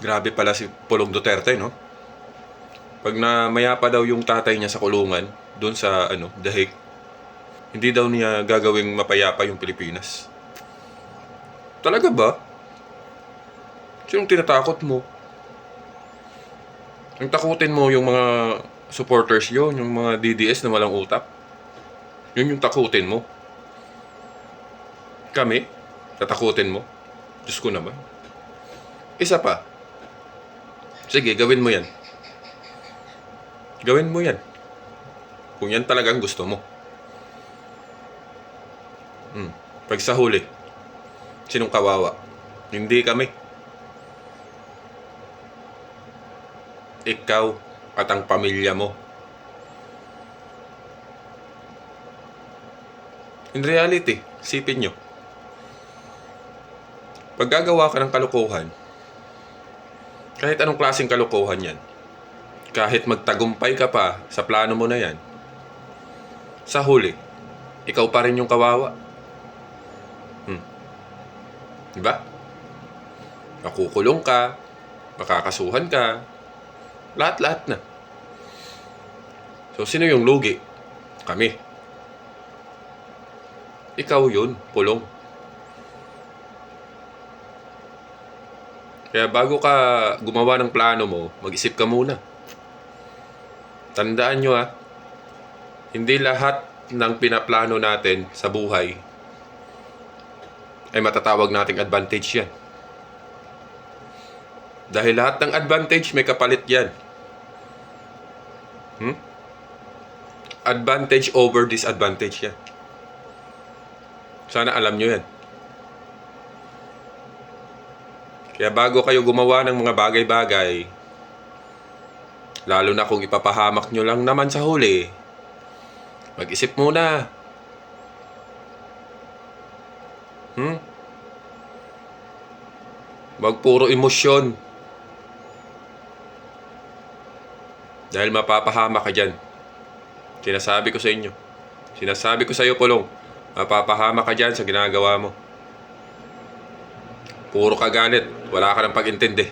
Grabe pala si Pulong Duterte, no? Pag namaya pa daw yung tatay niya sa kulungan, doon sa The Hague, hindi daw niya gagawing mapayapa yung Pilipinas. Talaga ba? Sinong tinatakot mo? Ang takutin mo yung mga supporters yun, yung mga DDS na walang utak. Yun yung takutin mo. Kami? Tatakutin mo? Diyos ko naman. Isa pa. Sige, gawin mo yan. Gawin mo yan. Kung yan talagang gusto mo. Pag sa huli, sinong kawawa? Hindi kami. Ikaw at ang pamilya mo. In reality, sipin nyo. Pag gagawa ka ng kalokohan, kahit anong klaseng kalokohan yan, kahit magtagumpay ka pa sa plano mo na yan, sa huli, ikaw pa rin yung kawawa. Diba? Makukulong ka, makakasuhan ka, lahat-lahat na. So, sino yung lugi? Kami. Ikaw yun, Pulong. Kaya bago ka gumawa ng plano mo, mag-isip ka muna. Tandaan nyo hindi lahat ng pinaplano natin sa buhay ay matatawag nating advantage yan. Dahil lahat ng advantage may kapalit yan. Advantage over disadvantage yan. Sana alam nyo yan. Kaya bago kayo gumawa ng mga bagay-bagay, lalo na kung ipapahamak nyo lang naman sa huli, mag-isip muna. Wag puro emosyon. Dahil mapapahama ka dyan. Sinasabi ko sa inyo. Sinasabi ko sa iyo, Pulong. Mapapahama ka dyan sa ginagawa mo. Puro ka galit. Wala ka ng pag-intindi.